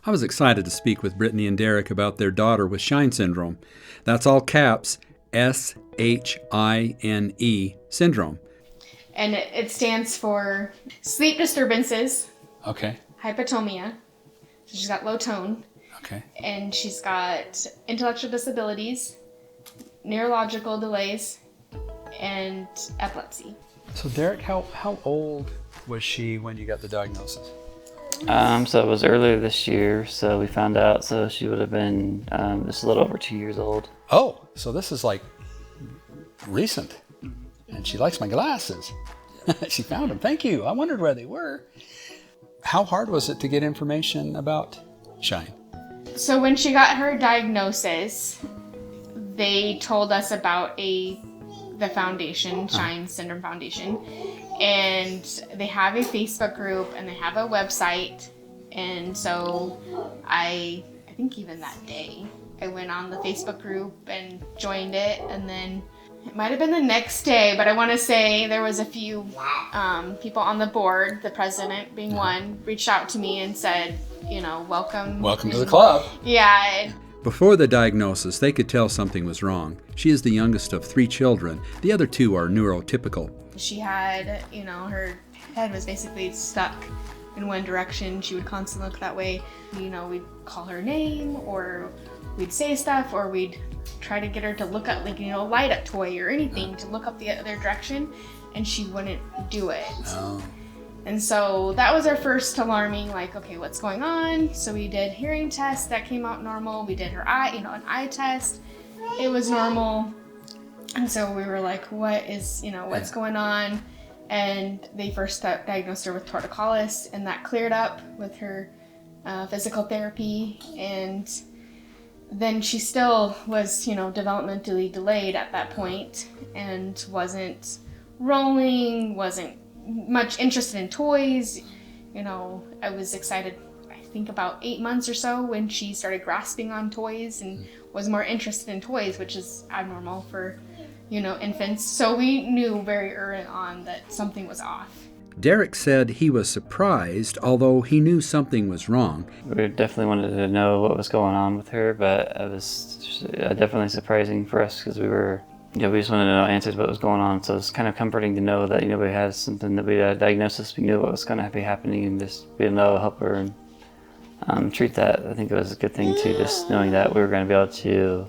I was excited to speak with Brittney and Derik about their daughter with Shine syndrome. That's all caps, SHINE syndrome. And it stands for sleep disturbances. Okay. Hypotomia. So she's got low tone. Okay. And she's got intellectual disabilities, neurological delays, and epilepsy. So Derik, how old was she when you got the diagnosis? So it was earlier this year, so we found out, so she would have been just a little over 2 years old. Oh, so this is like recent. And she likes my glasses. She found them. Thank you. I wondered where they were. How hard was it to get information about Shine? So when she got her diagnosis, they told us about the foundation, Shine Syndrome Foundation, and they have a Facebook group and they have a website. And so I think even that day I went on the Facebook group and joined it, and then it might have been the next day, but I want to say there was a few people on the board, the president being one, reached out to me and said, welcome to the club. Yeah. Before the diagnosis, they could tell something was wrong. She is the youngest of 3 children. The other 2 are neurotypical. She had, her head was basically stuck in one direction. She would constantly look that way. We'd call her name, or we'd say stuff, or we'd try to get her to look up, light up toy or anything to look up the other direction, and she wouldn't do it. Oh. And so that was our first alarming, okay, what's going on? So we did hearing tests, that came out normal. We did her eye, an eye test. It was normal. And so we were like, what is, what's going on? And they first diagnosed her with torticollis, and that cleared up with her physical therapy. And then she still was, developmentally delayed at that point, and wasn't rolling, wasn't much interested in toys. I was excited, I think about 8 months or so, when she started grasping on toys and was more interested in toys, which is abnormal for, infants. So we knew very early on that something was off. Derik said he was surprised, although he knew something was wrong. We definitely wanted to know what was going on with her, but it was definitely surprising for us because we just wanted to know answers what was going on. So it's kind of comforting to know that, we had something, that we had a diagnosis, we knew what was going to be happening, and just be able to help her and treat that. I think it was a good thing too, just knowing that we were going to be able to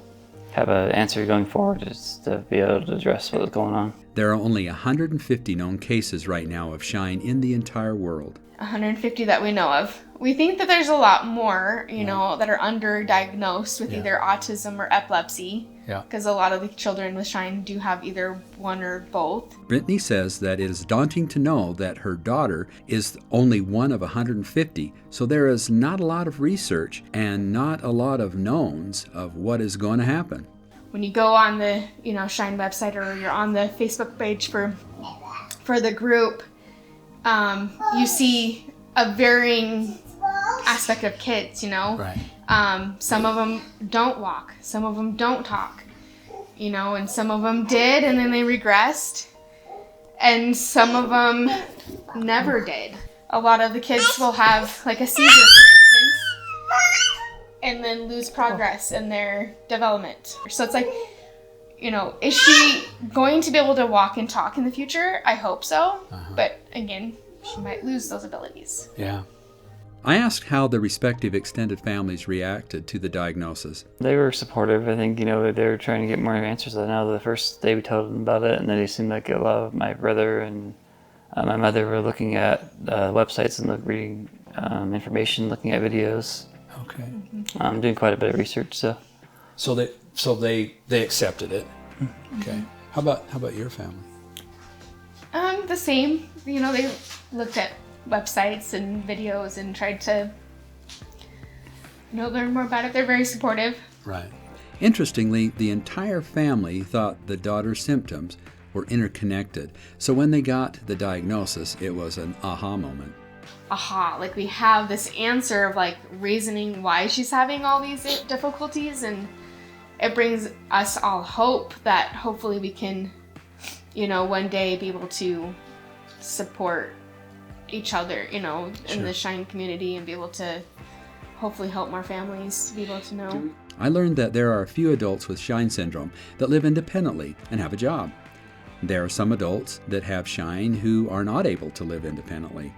have an answer going forward, just to be able to address what was going on. There are only 150 known cases right now of Shine in the entire world. 150 that we know of. We think that there's a lot more, that are underdiagnosed with either autism or epilepsy. Yeah. Because a lot of the children with Shine do have either one or both. Brittney says that it is daunting to know that her daughter is only one of 150, so there is not a lot of research and not a lot of knowns of what is going to happen. When you go on the, Shine website, or you're on the Facebook page for the group, you see a varying aspect of kids, Right. Some of them don't walk, some of them don't talk, and some of them did and then they regressed, and some of them never did. A lot of the kids will have a seizure, for instance, and then lose progress in their development. So it's is she going to be able to walk and talk in the future? I hope so. But again, she might lose those abilities. Yeah. I asked how the respective extended families reacted to the diagnosis. They were supportive. I think, they were trying to get more answers. I know the first day we told them about it, and then it seemed like a lot of my brother and my mother were looking at websites and reading information, looking at videos. Okay. Doing quite a bit of research. So they accepted it. Okay. How about your family? The same. They looked at websites and videos and tried to learn more about it. They're very supportive. Right. Interestingly, the entire family thought the daughter's symptoms were interconnected. So when they got the diagnosis, it was an aha moment. We have this answer of reasoning why she's having all these difficulties, and it brings us all hope that hopefully we can, one day be able to support each other, in Sure. the Shine community, and be able to hopefully help more families to be able to know. I learned that there are a few adults with Shine syndrome that live independently and have a job. There are some adults that have Shine who are not able to live independently.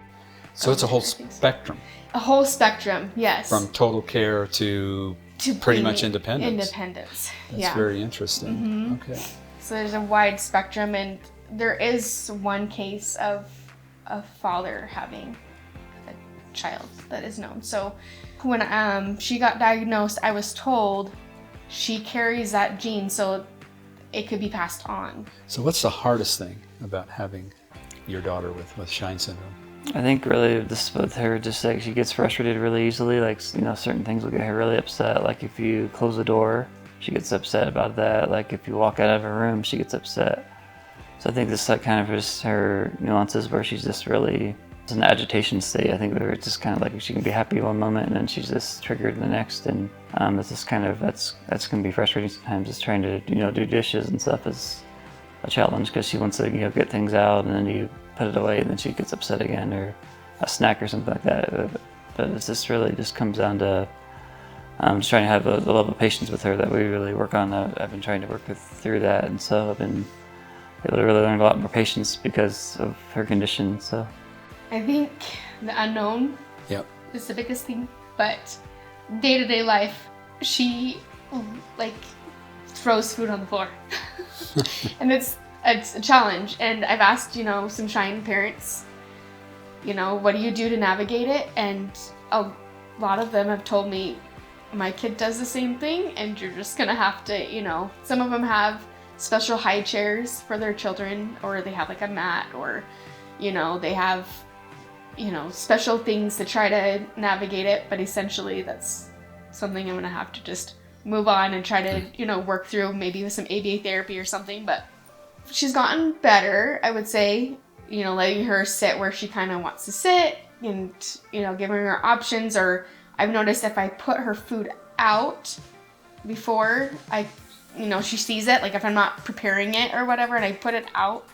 So it's a whole spectrum. A whole spectrum, yes. From total care to pretty much independence. Independence, That's very interesting. Okay. So there's a wide spectrum, and there is one case of a father having a child that is known. So when she got diagnosed, I was told she carries that gene, so it could be passed on. So what's the hardest thing about having your daughter with Shine syndrome? I think really this with her, just like she gets frustrated really easily. Like, you know, certain things will get her really upset. Like if you close the door, she gets upset about that. Like if you walk out of her room, she gets upset. So I think this like kind of is her nuances where she's just really it's an agitation state. I think where it's just kind of like she can be happy one moment and then she's just triggered in the next. And it's just kind of that's going to be frustrating sometimes. Just trying to do dishes and stuff is a challenge because she wants to get things out and then you put it away and then she gets upset again, or a snack or something like that. But it's just really just comes down to just trying to have a level of patience with her that we really work on. I've been trying to work through that, and so I've been able to really learn a lot more patience because of her condition. So I think the unknown is the biggest thing, but day-to-day life, she like throws food on the floor. And it's a challenge, and I've asked some Shine parents, what do you do to navigate it, and a lot of them have told me my kid does the same thing, and you're just gonna have to, some of them have special high chairs for their children, or they have like a mat, or they have special things to try to navigate it, but essentially that's something I'm gonna have to just move on and try to work through, maybe with some ABA therapy or something. But she's gotten better, I would say, letting her sit where she kind of wants to sit, and giving her options. Or I've noticed if I put her food out before she sees it, like if I'm not preparing it or whatever, and I put it out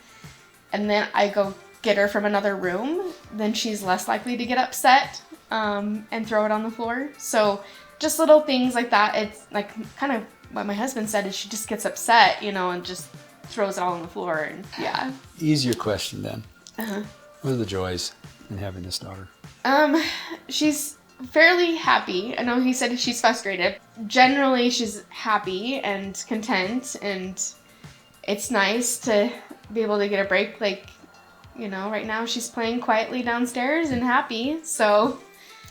and then I go get her from another room, then she's less likely to get upset and throw it on the floor. So just little things like that. It's like kind of what my husband said, is she just gets upset, and just throws it all on the floor. And yeah. Easier question then. Uh-huh. What are the joys in having this daughter? She's fairly happy. I know he said she's frustrated. Generally, she's happy and content, and it's nice to be able to get a break. Like, right now she's playing quietly downstairs and happy. So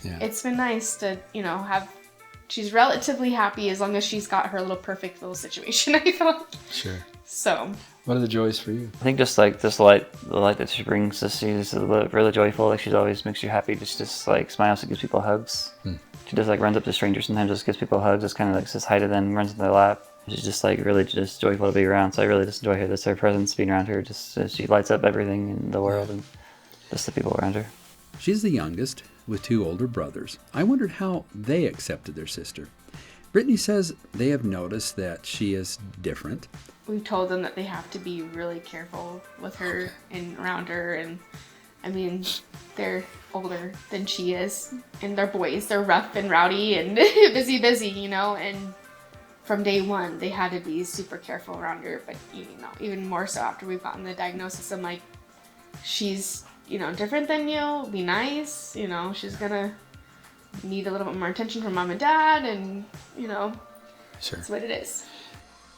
it's been nice to, she's relatively happy as long as she's got her little perfect little situation, I feel like. Sure. So. What are the joys for you? I think just like this light, the light that she brings, she's really joyful. Like she's always makes you happy. Just like smiles, she gives people hugs. She just like runs up to strangers sometimes, just gives people hugs. Just kind of like says hi to them, runs in their lap. She's just like really just joyful to be around. So I really just enjoy her. Her presence, being around her. Just she lights up everything in the world and just the people around her. She's the youngest with 2 older brothers. I wondered how they accepted their sister. Brittney says they have noticed that she is different. We've told them that they have to be really careful with her and around her. And I mean, they're older than she is, and they're boys. They're rough and rowdy and busy, and from day one, they had to be super careful around her. But, even more so after we've gotten the diagnosis, I'm like, she's, different than you. Be nice. She's gonna need a little bit more attention from mom and dad, and, Sure. That's what it is.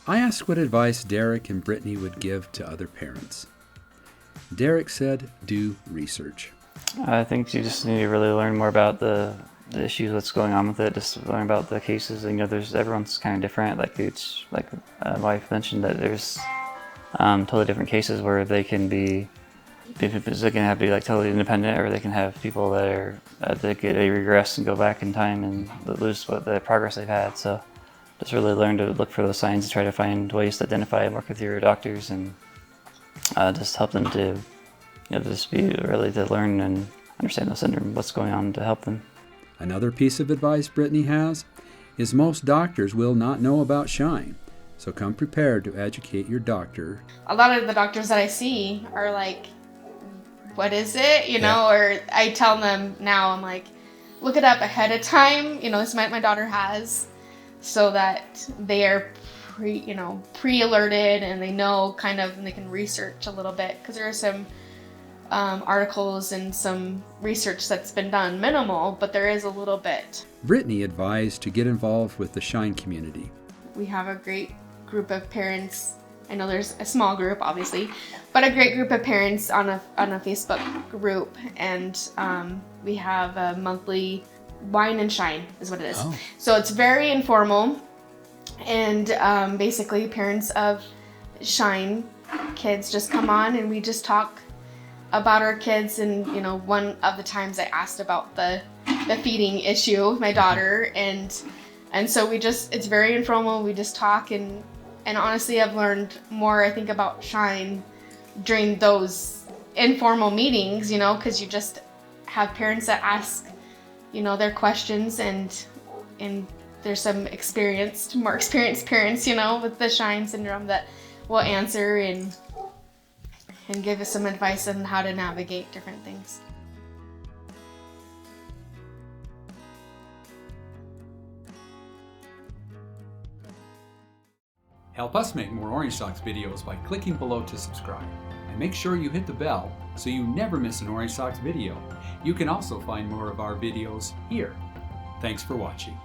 I asked what advice Derik and Brittney would give to other parents. Derik said, do research. I think you just need to really learn more about the issues, what's going on with it, just learn about the cases. Everyone's kind of different. Like it's like my wife mentioned that there's totally different cases where they can be, they can have to be like totally independent, or they can have people that are they regress and go back in time and lose the progress they've had. So just really learn to look for those signs and try to find ways to identify and work with your doctors, and just help them to just be really to learn and understand the syndrome, what's going on, to help them. Another piece of advice Brittney has is most doctors will not know about Shine, so come prepared to educate your doctor. A lot of the doctors that I see are like, what is it? Or I tell them now, I'm like, look it up ahead of time. This my daughter has, so that they are pre-alerted and they know kind of, and they can research a little bit, because there are some articles and some research that's been done, minimal, but there is a little bit. Brittney advised to get involved with the Shine community. We have a great group of parents. I know there's a small group, obviously, but a great group of parents on a Facebook group, and we have a monthly Wine and Shine is what it is. Oh. So it's very informal, and basically parents of Shine kids just come on and we just talk about our kids. And one of the times I asked about the feeding issue with my daughter, and so it's very informal. We just talk, and honestly I've learned more, I think, about Shine during those informal meetings, because you just have parents that ask their questions, and there's some more experienced parents with the Shine syndrome that will answer and give us some advice on how to navigate different things. Help us make more Orange Socks videos by clicking below to subscribe. And make sure you hit the bell so you never miss an Orange Socks video. You can also find more of our videos here. Thanks for watching.